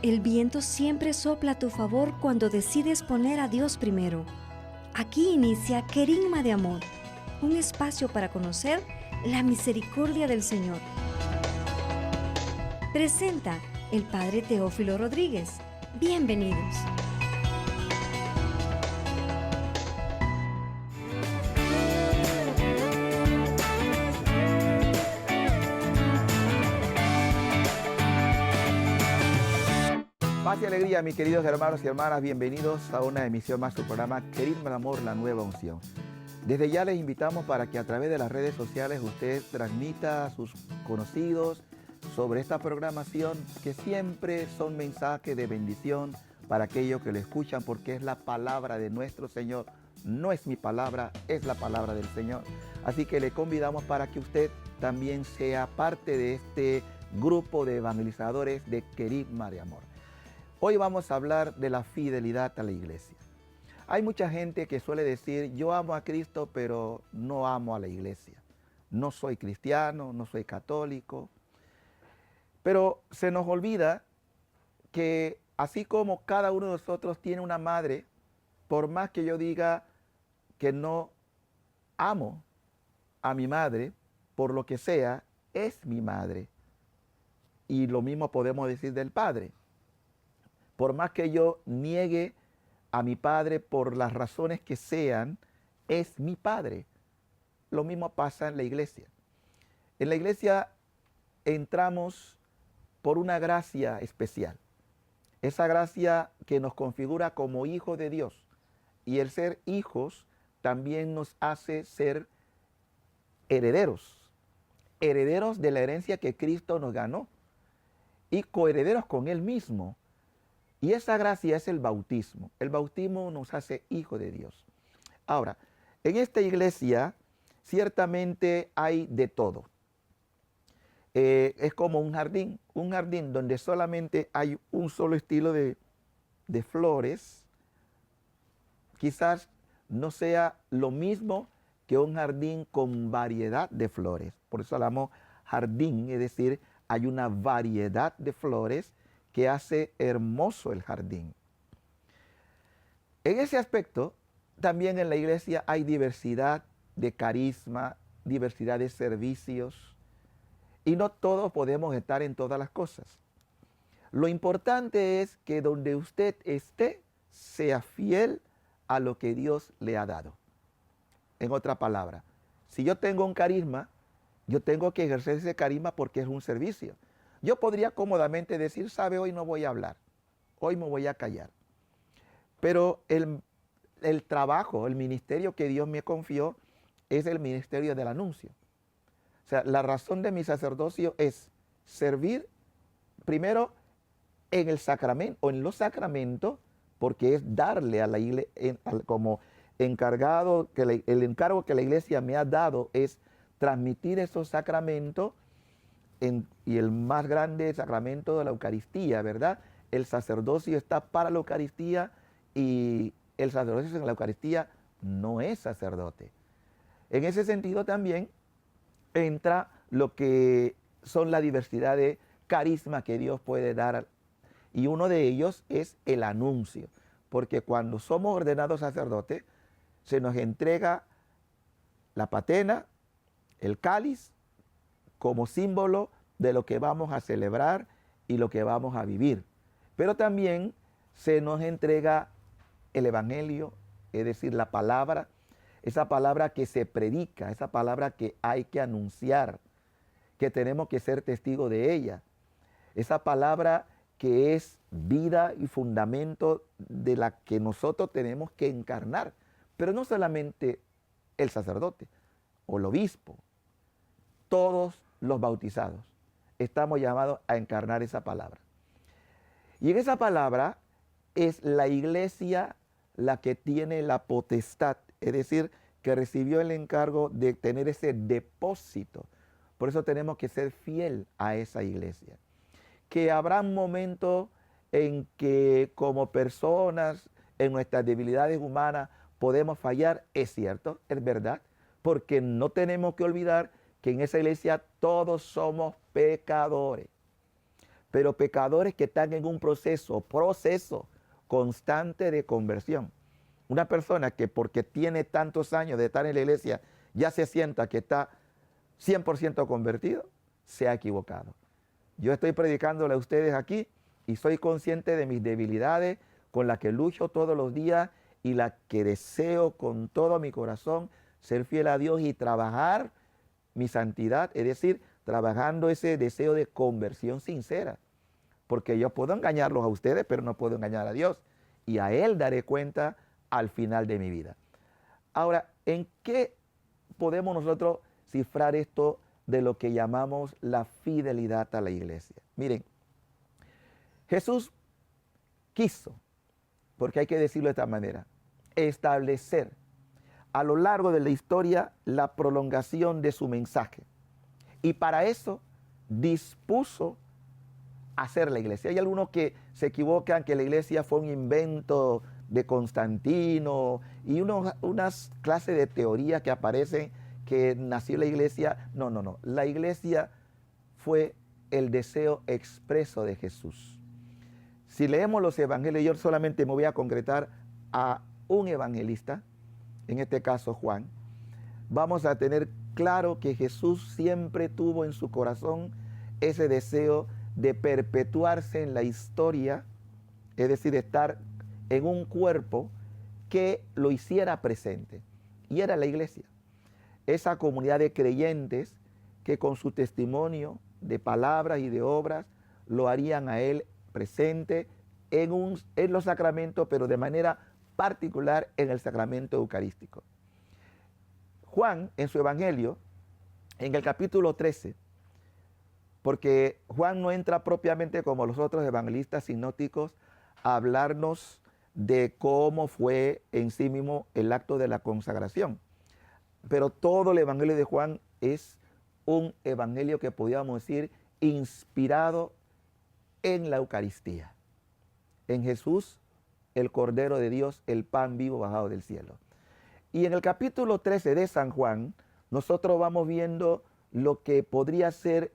El viento siempre sopla a tu favor cuando decides poner a Dios primero. Aquí inicia Querigma de Amor, un espacio para conocer la misericordia del Señor. Presenta el Padre Teófilo Rodríguez. Bienvenidos. Paz y alegría, mis queridos hermanos y hermanas, bienvenidos a una emisión más de su programa Querigma de Amor, la nueva unción. Desde ya les invitamos para que a través de las redes sociales usted transmita a sus conocidos sobre esta programación, que siempre son mensajes de bendición para aquellos que lo escuchan, porque es la palabra de nuestro Señor. No es mi palabra, es la palabra del Señor. Así que le convidamos para que usted también sea parte de este grupo de evangelizadores de Querigma de Amor. Hoy vamos a hablar de la fidelidad a la iglesia. Hay mucha gente que suele decir, yo amo a Cristo, pero no amo a la iglesia. No soy cristiano, no soy católico. Pero se nos olvida que así como cada uno de nosotros tiene una madre, por más que yo diga que no amo a mi madre, por lo que sea, es mi madre. Y lo mismo podemos decir del padre. Por más que yo niegue a mi padre por las razones que sean, es mi padre. Lo mismo pasa en la iglesia. En la iglesia entramos por una gracia especial. Esa gracia que nos configura como hijos de Dios. Y el ser hijos también nos hace ser herederos. Herederos de la herencia que Cristo nos ganó. Y coherederos con Él mismo. Y esa gracia es el bautismo. El bautismo nos hace hijos de Dios. Ahora, en esta iglesia ciertamente hay de todo. Es como un jardín donde solamente hay un solo estilo de flores. Quizás no sea lo mismo que un jardín con variedad de flores. Por eso hablamos jardín, es decir, hay una variedad de flores que hace hermoso el jardín. En ese aspecto, también en la iglesia hay diversidad de carisma, diversidad de servicios, y no todos podemos estar en todas las cosas. Lo importante es que donde usted esté, sea fiel a lo que Dios le ha dado. En otra palabra, si yo tengo un carisma, yo tengo que ejercer ese carisma porque es un servicio. Yo podría cómodamente decir, sabe, hoy no voy a hablar, hoy me voy a callar. Pero el trabajo, el ministerio que Dios me confió es el ministerio del anuncio. O sea, la razón de mi sacerdocio es servir primero en el sacramento o en los sacramentos, porque es darle a la iglesia, como encargado, el encargo que la iglesia me ha dado es transmitir esos sacramentos. Y el más grande sacramento de la Eucaristía, ¿verdad? El sacerdocio está para la Eucaristía y el sacerdocio en la Eucaristía no es sacerdote. En ese sentido también entra lo que son la diversidad de carisma que Dios puede dar. Y uno de ellos es el anuncio. Porque cuando somos ordenados sacerdotes, se nos entrega la patena, el cáliz, como símbolo de lo que vamos a celebrar y lo que vamos a vivir. Pero también se nos entrega el evangelio, es decir, la palabra, esa palabra que se predica, esa palabra que hay que anunciar, que tenemos que ser testigos de ella. Esa palabra que es vida y fundamento de la que nosotros tenemos que encarnar. Pero no solamente el sacerdote o el obispo, todos los bautizados estamos llamados a encarnar esa palabra. Y en esa palabra es la iglesia la que tiene la potestad, es decir, que recibió el encargo de tener ese depósito. Por eso tenemos que ser fiel a esa iglesia. Que habrá un momento en que como personas, en nuestras debilidades humanas, podemos fallar, es cierto, es verdad, porque no tenemos que olvidar que en esa iglesia todos somos pecadores. pero pecadores que están en un proceso constante de conversión. Una persona que porque tiene tantos años de estar en la iglesia ya se sienta que está 100% convertido, se ha equivocado. Yo estoy predicándole a ustedes aquí y soy consciente de mis debilidades con las que lucho todos los días y la que deseo con todo mi corazón ser fiel a Dios y trabajar mi santidad, es decir, trabajando ese deseo de conversión sincera. Porque yo puedo engañarlos a ustedes, pero no puedo engañar a Dios. Y a Él daré cuenta al final de mi vida. Ahora, ¿en qué podemos nosotros cifrar esto de lo que llamamos la fidelidad a la iglesia? Miren, Jesús quiso, porque hay que decirlo de esta manera, establecer a lo largo de la historia la prolongación de su mensaje. Y para eso dispuso hacer la iglesia. Hay algunos que se equivocan que la iglesia fue un invento de Constantino y unas clases de teoría que aparecen que nació la iglesia. No. La iglesia fue el deseo expreso de Jesús. Si leemos los evangelios, yo solamente me voy a concretar a un evangelista, en este caso Juan. Vamos a tener claro que Jesús siempre tuvo en su corazón ese deseo de perpetuarse en la historia, es decir, de estar en un cuerpo que lo hiciera presente. Y era la iglesia. Esa comunidad de creyentes que con su testimonio de palabras y de obras lo harían a Él presente en los sacramentos, pero de manera particular en el sacramento eucarístico. Juan, en su evangelio, en el capítulo 13, porque Juan no entra propiamente como los otros evangelistas sinópticos a hablarnos de cómo fue en sí mismo el acto de la consagración. Pero todo el evangelio de Juan es un evangelio que podríamos decir inspirado en la Eucaristía, en Jesús, el Cordero de Dios, el pan vivo bajado del cielo. Y en el capítulo 13 de San Juan, nosotros vamos viendo lo que podría ser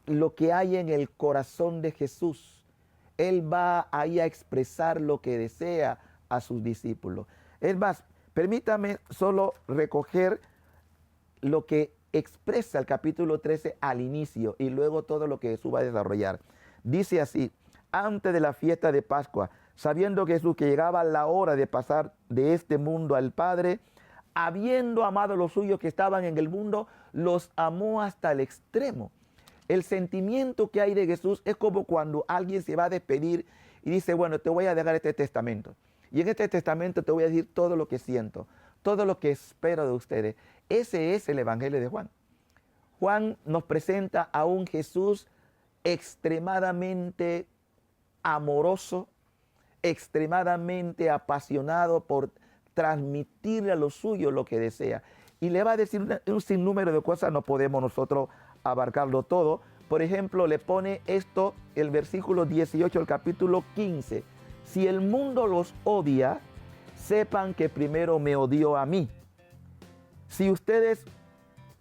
lo que hay en el corazón de Jesús. Él va ahí a expresar lo que desea a sus discípulos. Es más, permítame solo recoger lo que expresa el capítulo 13 al inicio y luego todo lo que Jesús va a desarrollar. Dice así: antes de la fiesta de Pascua, sabiendo Jesús que llegaba la hora de pasar de este mundo al Padre, habiendo amado a los suyos que estaban en el mundo, los amó hasta el extremo. El sentimiento que hay de Jesús es como cuando alguien se va a despedir y dice, bueno, te voy a dejar este testamento. Y en este testamento te voy a decir todo lo que siento, todo lo que espero de ustedes. Ese es el evangelio de Juan. Juan nos presenta a un Jesús extremadamente amoroso, extremadamente apasionado por transmitirle a los suyos lo que desea. Y le va a decir un sinnúmero de cosas, no podemos nosotros abarcarlo todo. Por ejemplo, le pone esto, el versículo 18 del capítulo 15. Si el mundo los odia, sepan que primero me odió a mí. Si ustedes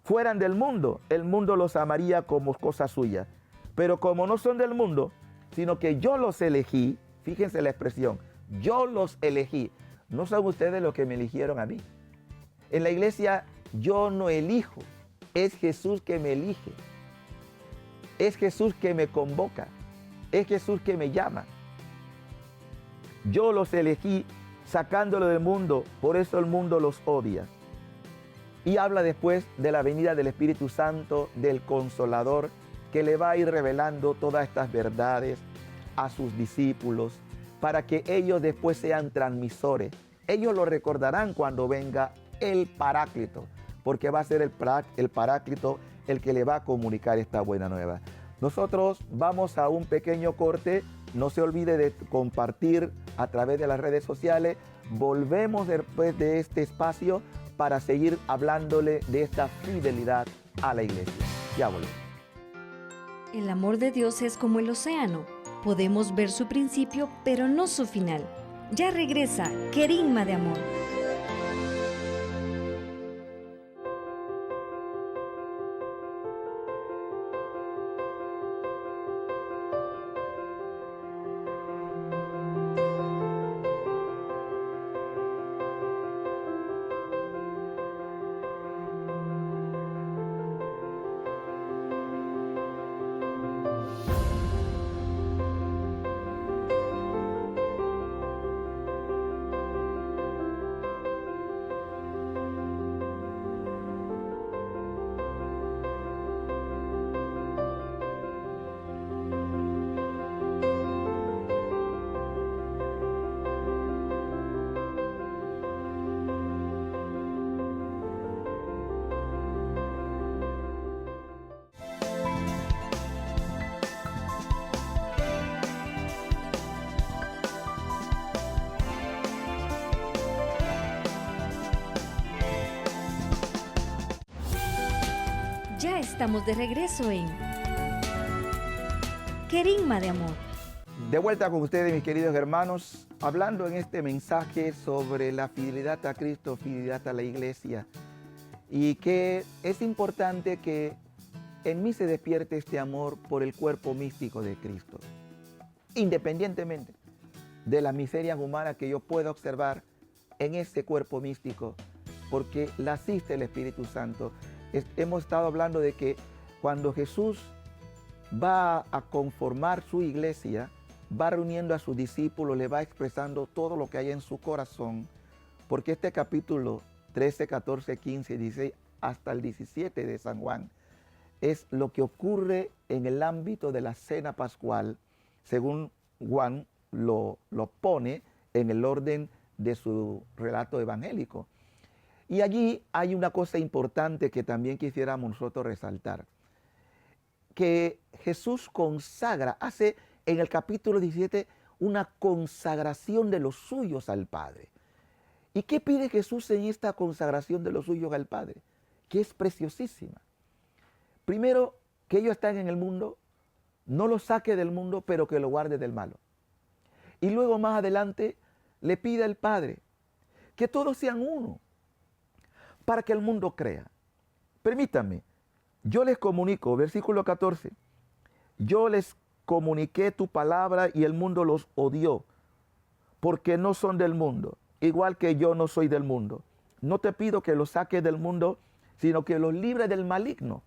fueran del mundo, el mundo los amaría como cosa suya. Pero como no son del mundo, sino que yo los elegí, fíjense la expresión, yo los elegí. No son ustedes los que me eligieron a mí. En la iglesia yo no elijo, es Jesús que me elige. Es Jesús que me convoca, es Jesús que me llama. Yo los elegí sacándolo del mundo, por eso el mundo los odia. Y habla después de la venida del Espíritu Santo, del Consolador, que le va a ir revelando todas estas verdades a sus discípulos, para que ellos después sean transmisores. Ellos lo recordarán cuando venga el Paráclito, porque va a ser el Paráclito el que le va a comunicar esta buena nueva. Nosotros vamos a un pequeño corte. No se olvide de compartir a través de las redes sociales. Volvemos después de este espacio para seguir hablándole de esta fidelidad a la iglesia. Ya volvemos. El amor de Dios es como el océano. Podemos ver su principio, pero no su final. Ya regresa Querigma de Amor. estamos de regreso en Querigma de Amor. De vuelta con ustedes, mis queridos hermanos, hablando en este mensaje sobre la fidelidad a Cristo, fidelidad a la iglesia, y que es importante que en mí se despierte este amor por el cuerpo místico de Cristo, independientemente de las miserias humanas que yo pueda observar en ese cuerpo místico, porque la asiste el Espíritu Santo. Hemos estado hablando de que cuando Jesús va a conformar su iglesia, va reuniendo a sus discípulos, le va expresando todo lo que hay en su corazón, porque este capítulo 13, 14, 15, 16 hasta el 17 de San Juan es lo que ocurre en el ámbito de la cena pascual, según Juan lo pone en el orden de su relato evangélico. Y allí hay una cosa importante que también quisiéramos nosotros resaltar, que Jesús consagra, hace en el capítulo 17 una consagración de los suyos al Padre. ¿Y qué pide Jesús en esta consagración de los suyos al Padre? Que es preciosísima. Primero, que ellos están en el mundo, no los saque del mundo, pero que lo guarde del malo. Y luego más adelante le pide al Padre que todos sean uno, para que el mundo crea. Permítanme, yo les comunico, versículo 14, yo les comuniqué tu palabra y el mundo los odió, porque no son del mundo, igual que yo no soy del mundo. No te pido que los saques del mundo, sino que los libres del maligno.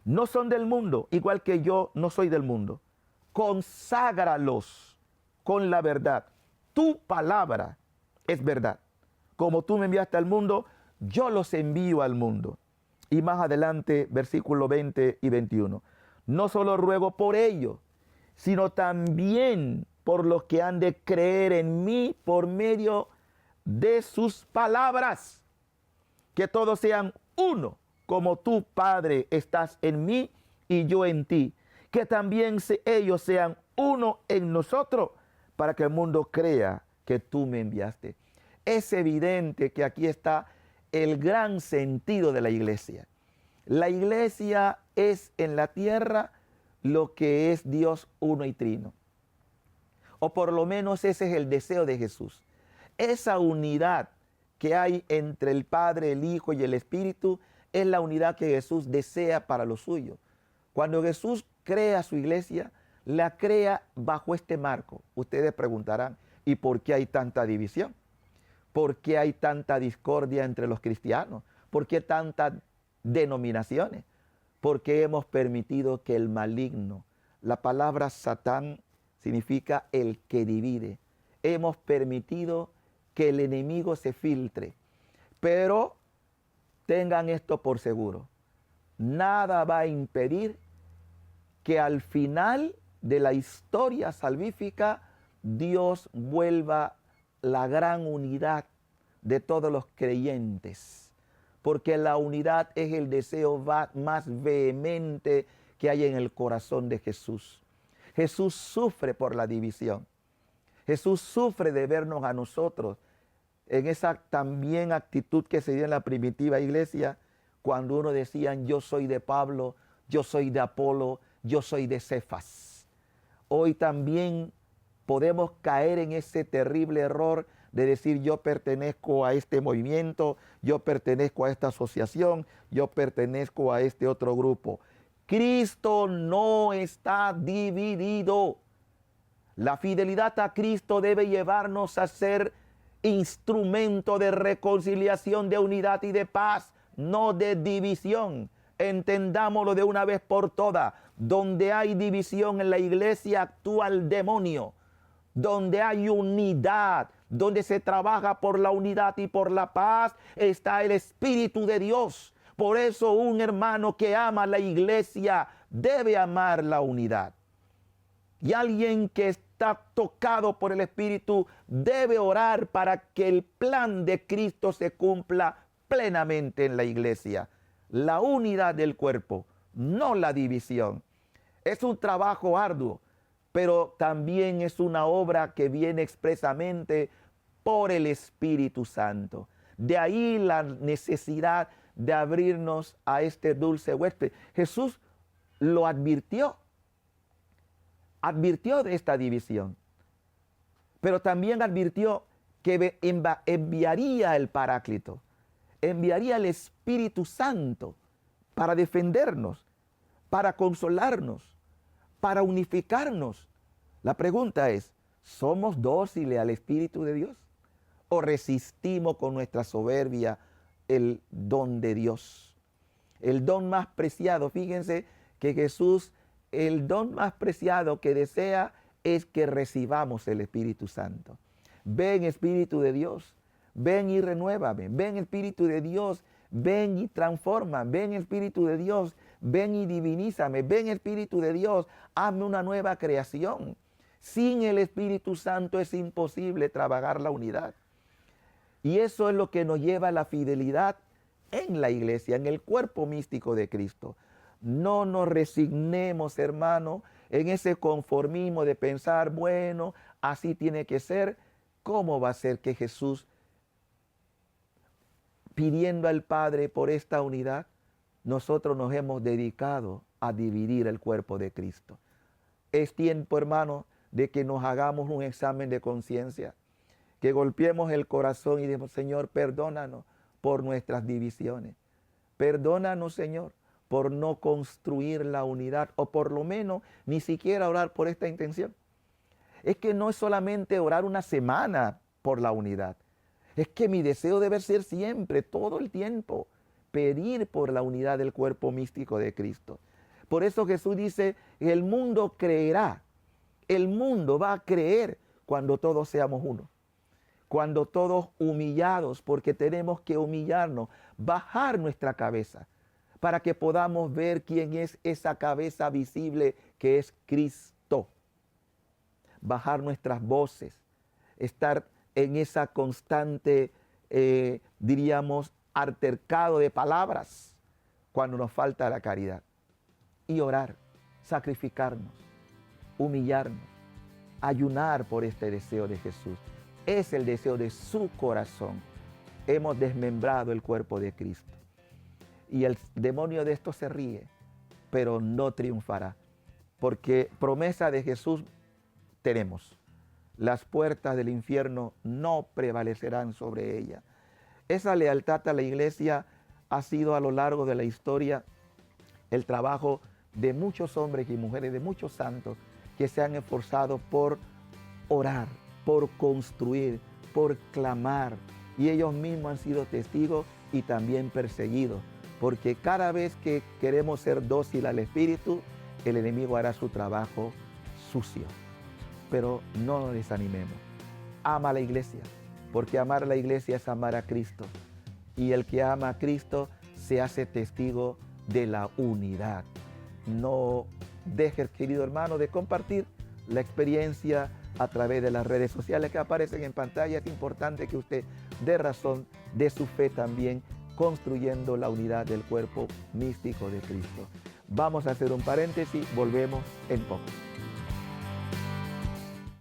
No son del mundo, igual que yo no soy del mundo. Conságralos con la verdad. Tu palabra es verdad. Como tú me enviaste al mundo, yo los envío al mundo. Y más adelante, versículo 20 y 21. No solo ruego por ellos, sino también por los que han de creer en mí por medio de sus palabras. Que todos sean uno, como tú, Padre, estás en mí y yo en ti. Que también ellos sean uno en nosotros, para que el mundo crea que tú me enviaste. Es evidente que aquí está el gran sentido de la iglesia. La iglesia es en la tierra lo que es Dios uno y trino. O por lo menos ese es el deseo de Jesús. Esa unidad que hay entre el Padre, el Hijo y el Espíritu es la unidad que Jesús desea para lo suyo. Cuando Jesús crea su iglesia, la crea bajo este marco. Ustedes preguntarán, ¿y por qué hay tanta división? ¿Por qué hay tanta discordia entre los cristianos? ¿Por qué tantas denominaciones? Porque hemos permitido que el maligno, la palabra Satán significa el que divide. Hemos permitido que el enemigo se filtre. Pero tengan esto por seguro. Nada va a impedir que al final de la historia salvífica Dios vuelva la gran unidad de todos los creyentes, porque la unidad es el deseo más vehemente que hay en el corazón de Jesús. Jesús sufre por la división. Jesús sufre de vernos a nosotros en esa también actitud que se dio en la primitiva iglesia, cuando uno decían, yo soy de Pablo, yo soy de Apolo, yo soy de Cefas. Hoy también podemos caer en ese terrible error de decir yo pertenezco a este movimiento, yo pertenezco a esta asociación, yo pertenezco a este otro grupo. Cristo no está dividido. La fidelidad a Cristo debe llevarnos a ser instrumento de reconciliación, de unidad y de paz, no de división. Entendámoslo de una vez por todas. Donde hay división en la iglesia actúa el demonio. Donde hay unidad, donde se trabaja por la unidad y por la paz, está el Espíritu de Dios. Por eso un hermano que ama la iglesia debe amar la unidad. Y alguien que está tocado por el Espíritu debe orar para que el plan de Cristo se cumpla plenamente en la iglesia. La unidad del cuerpo, no la división. Es un trabajo arduo, pero también es una obra que viene expresamente por el Espíritu Santo. De ahí la necesidad de abrirnos a este dulce huésped. Jesús lo advirtió de esta división, pero también advirtió que enviaría el Paráclito, enviaría el Espíritu Santo para defendernos, para consolarnos, para unificarnos. La pregunta es, ¿somos dóciles al Espíritu de Dios? ¿O resistimos con nuestra soberbia el don de Dios? El don más preciado, fíjense que Jesús, el don más preciado que desea es que recibamos el Espíritu Santo. Ven, Espíritu de Dios, ven y renuévame. Ven, Espíritu de Dios, ven y transforma. Ven, Espíritu de Dios, ven y divinízame. Ven, Espíritu de Dios, hazme una nueva creación. Sin el Espíritu Santo es imposible trabajar la unidad. Y eso es lo que nos lleva a la fidelidad en la iglesia, en el cuerpo místico de Cristo. No nos resignemos, hermano, en ese conformismo de pensar, bueno, así tiene que ser. ¿Cómo va a ser que Jesús, pidiendo al Padre por esta unidad, nosotros nos hemos dedicado a dividir el cuerpo de Cristo? Es tiempo, hermano, de que nos hagamos un examen de conciencia, que golpeemos el corazón y digamos, Señor, perdónanos por nuestras divisiones. Perdónanos, Señor, por no construir la unidad, o por lo menos ni siquiera orar por esta intención. Es que no es solamente orar una semana por la unidad. Es que mi deseo debe ser siempre, todo el tiempo, pedir por la unidad del cuerpo místico de Cristo. Por eso Jesús dice, el mundo creerá, el mundo va a creer cuando todos seamos uno. Cuando todos humillados, porque tenemos que humillarnos, bajar nuestra cabeza, para que podamos ver quién es esa cabeza visible que es Cristo. Bajar nuestras voces, estar en esa constante, diríamos, altercado de palabras cuando nos falta la caridad. Y orar, sacrificarnos, humillarnos, ayunar por este deseo de Jesús. Es el deseo de su corazón. Hemos desmembrado el cuerpo de Cristo. Y el demonio de esto se ríe, pero no triunfará. Porque promesa de Jesús tenemos. Las puertas del infierno no prevalecerán sobre ella. Esa lealtad a la iglesia ha sido a lo largo de la historia el trabajo de muchos hombres y mujeres, de muchos santos que se han esforzado por orar, por construir, por clamar. Y ellos mismos han sido testigos y también perseguidos. Porque cada vez que queremos ser dóciles al Espíritu, el enemigo hará su trabajo sucio. Pero no nos desanimemos. Ama a la iglesia, porque amar a la iglesia es amar a Cristo. Y el que ama a Cristo se hace testigo de la unidad. No dejes, querido hermano, de compartir la experiencia a través de las redes sociales que aparecen en pantalla. Es importante que usted dé razón de su fe también, construyendo la unidad del cuerpo místico de Cristo. Vamos a hacer un paréntesis, volvemos en poco.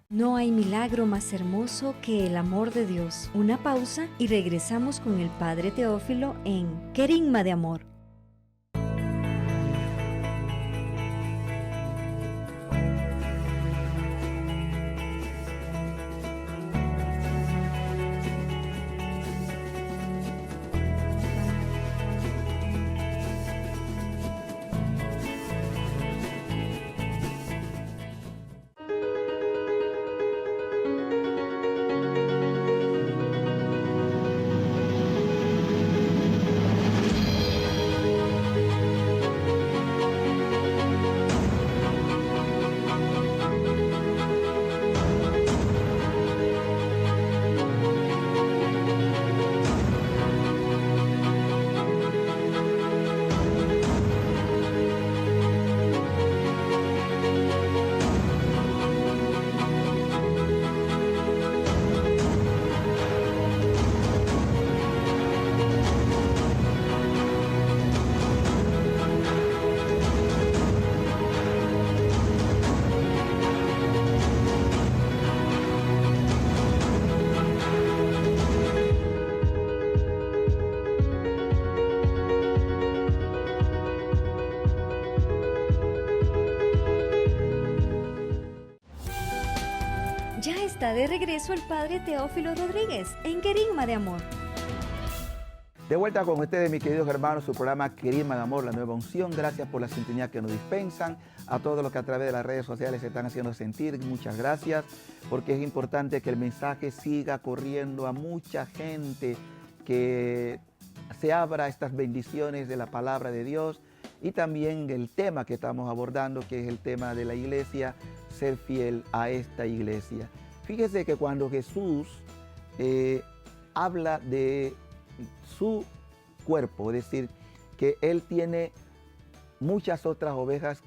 No hay milagro más hermoso que el amor de Dios. Una pausa y regresamos con el Padre Teófilo en Querigma de Amor. está de regreso el Padre Teófilo Rodríguez en Querigma de Amor. De vuelta con ustedes, mis queridos hermanos, su programa Querigma de Amor, la nueva unción. Gracias por la sintonía que nos dispensan. A todos los que a través de las redes sociales se están haciendo sentir, muchas gracias, porque es importante que el mensaje siga corriendo a mucha gente, que se abra estas bendiciones de la palabra de Dios y también el tema que estamos abordando, que es el tema de la iglesia, ser fiel a esta iglesia. Fíjese que cuando Jesús habla de su cuerpo, es decir, que Él tiene muchas otras ovejas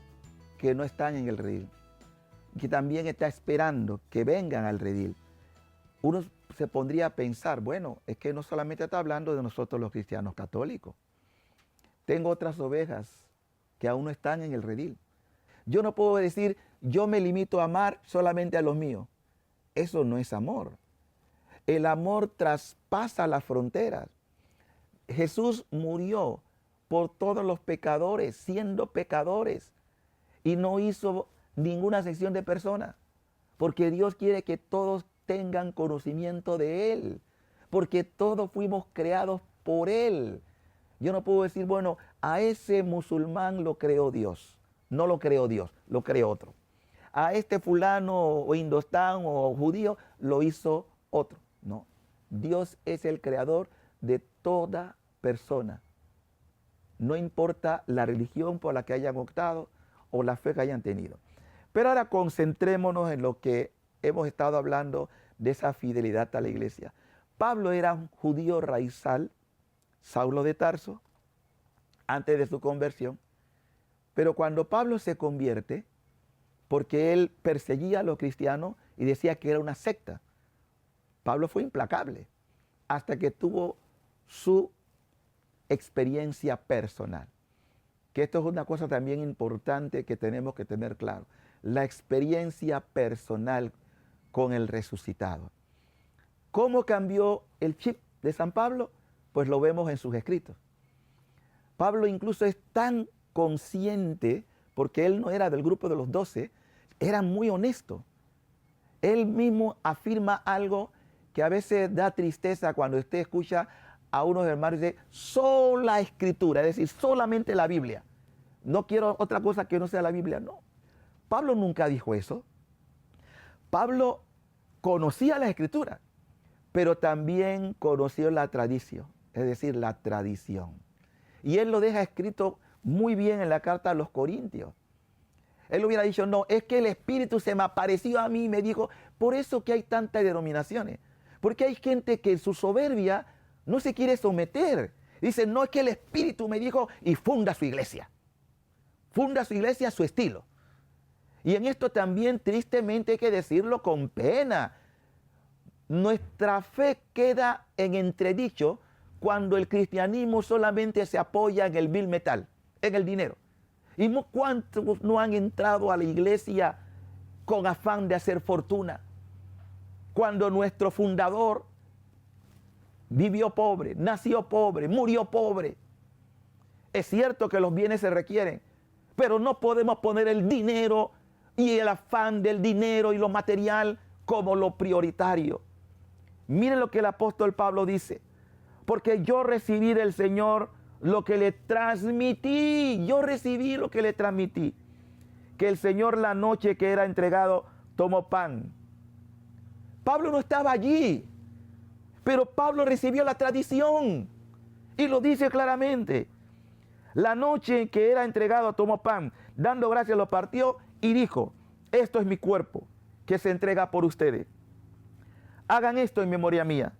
que no están en el redil, que también está esperando que vengan al redil. Uno se pondría a pensar, bueno, es que no solamente está hablando de nosotros los cristianos católicos. Tengo otras ovejas que aún no están en el redil. Yo no puedo decir, yo me limito a amar solamente a los míos. Eso no es amor. El amor traspasa las fronteras. Jesús murió por todos los pecadores, siendo pecadores, y no hizo ninguna sección de personas, porque Dios quiere que todos tengan conocimiento de Él, porque todos fuimos creados por Él. Yo no puedo decir, bueno, a ese musulmán lo creó Dios. No lo creó Dios, lo creó otro. A este fulano o indostán o judío lo hizo otro. No, Dios es el creador de toda persona. No importa la religión por la que hayan optado o la fe que hayan tenido. Pero ahora concentrémonos en lo que hemos estado hablando de esa fidelidad a la iglesia. Pablo era un judío raizal, Saulo de Tarso, antes de su conversión. Pero cuando Pablo se convierte, porque él perseguía a los cristianos y decía que era una secta, Pablo fue implacable hasta que tuvo su experiencia personal. Que esto es una cosa también importante que tenemos que tener claro. La experiencia personal con el resucitado. ¿Cómo cambió el chip de San Pablo? Pues lo vemos en sus escritos. Pablo incluso es tan consciente, porque él no era del grupo de los 12, era muy honesto. Él mismo afirma algo que a veces da tristeza cuando usted escucha a unos hermanos y dice, sola escritura, es decir, solamente la Biblia. No quiero otra cosa que no sea la Biblia, no. Pablo nunca dijo eso. Pablo conocía la escritura, pero también conoció la tradición, es decir, la tradición. Y él lo deja escrito muy bien en la carta a los Corintios. Él hubiera dicho, no, es que el Espíritu se me apareció a mí y me dijo, por eso que hay tantas denominaciones. Porque hay gente que en su soberbia no se quiere someter. Dice, no, es que el Espíritu me dijo y funda su iglesia. Funda su iglesia a su estilo. Y en esto también tristemente hay que decirlo con pena. Nuestra fe queda en entredicho cuando el cristianismo solamente se apoya en el vil metal, en el dinero. ¿Y cuántos no han entrado a la iglesia con afán de hacer fortuna? Cuando nuestro fundador vivió pobre, nació pobre, murió pobre. Es cierto que los bienes se requieren, pero no podemos poner el dinero y el afán del dinero y lo material como lo prioritario. Miren lo que el apóstol Pablo dice. Porque yo recibí del Señor lo que le transmití. Yo recibí lo que le transmití. Que el Señor la noche que era entregado tomó pan. Pablo no estaba allí, pero Pablo recibió la tradición y lo dice claramente. La noche en que era entregado tomó pan, dando gracias lo partió y dijo, esto es mi cuerpo que se entrega por ustedes. Hagan esto en memoria mía.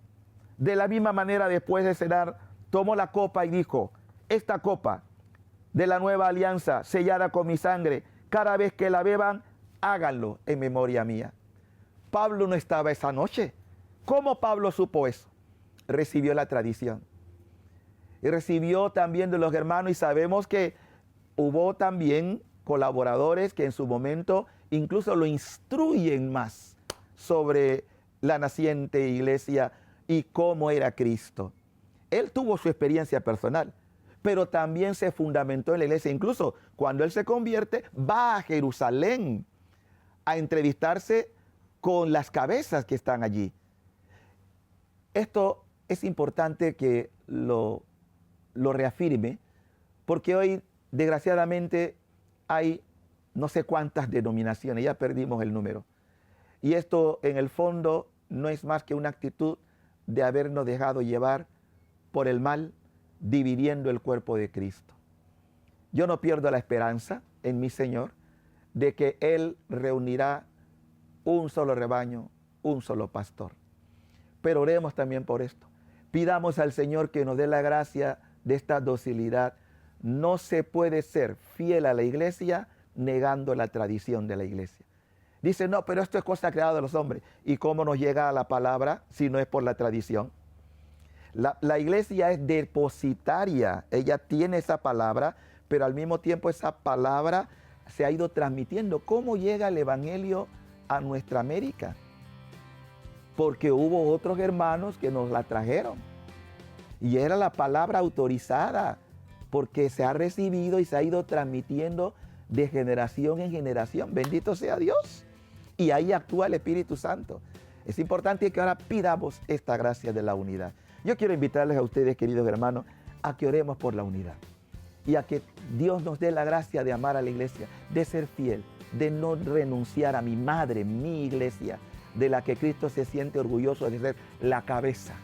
De la misma manera, después de cenar, tomó la copa y dijo, esta copa de la nueva alianza sellada con mi sangre, cada vez que la beban, háganlo en memoria mía. Pablo no estaba esa noche. ¿Cómo Pablo supo eso? Recibió la tradición. Y recibió también de los hermanos, y sabemos que hubo también colaboradores que en su momento incluso lo instruyen más sobre la naciente iglesia y cómo era Cristo. Él tuvo su experiencia personal, pero también se fundamentó en la iglesia. Incluso cuando él se convierte, va a Jerusalén a entrevistarse con las cabezas que están allí. Esto es importante que lo reafirme, porque hoy, desgraciadamente, hay no sé cuántas denominaciones, ya perdimos el número. Y esto, en el fondo, no es más que una actitud de habernos dejado llevar por el mal, dividiendo el cuerpo de Cristo. Yo no pierdo la esperanza en mi Señor de que Él reunirá un solo rebaño, un solo pastor. Pero oremos también por esto. Pidamos al Señor que nos dé la gracia de esta docilidad. No se puede ser fiel a la iglesia negando la tradición de la iglesia. Dice, no, pero esto es cosa creada de los hombres. ¿Y cómo nos llega a la palabra si no es por la tradición? La iglesia es depositaria. Ella tiene esa palabra, pero al mismo tiempo esa palabra se ha ido transmitiendo. ¿Cómo llega el evangelio a nuestra América? Porque hubo otros hermanos que nos la trajeron. Y era la palabra autorizada, porque se ha recibido y se ha ido transmitiendo de generación en generación. Bendito sea Dios. Y ahí actúa el Espíritu Santo. Es importante que ahora pidamos esta gracia de la unidad. Yo quiero invitarles a ustedes, queridos hermanos, a que oremos por la unidad. Y a que Dios nos dé la gracia de amar a la iglesia, de ser fiel, de no renunciar a mi madre, mi iglesia, de la que Cristo se siente orgulloso de ser la cabeza,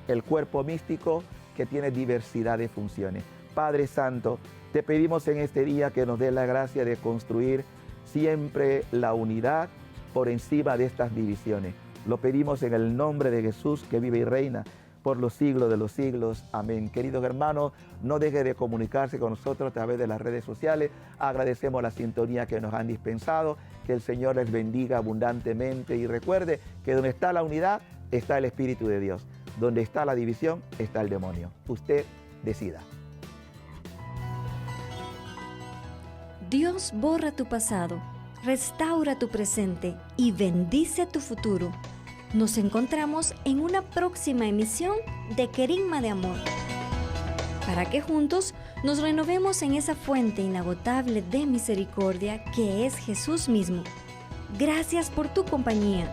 el cuerpo místico que tiene diversidad de funciones. Padre Santo, te pedimos en este día que nos dé la gracia de construir siempre la unidad por encima de estas divisiones. Lo pedimos en el nombre de Jesús, que vive y reina por los siglos de los siglos. Amén. Queridos hermanos, no deje de comunicarse con nosotros a través de las redes sociales. Agradecemos la sintonía que nos han dispensado. Que el Señor les bendiga abundantemente. Y recuerde que donde está la unidad, está el Espíritu de Dios. Donde está la división, está el demonio. Usted decida. Dios borra tu pasado, restaura tu presente y bendice tu futuro. Nos encontramos en una próxima emisión de Querigma de Amor, para que juntos nos renovemos en esa fuente inagotable de misericordia que es Jesús mismo. Gracias por tu compañía.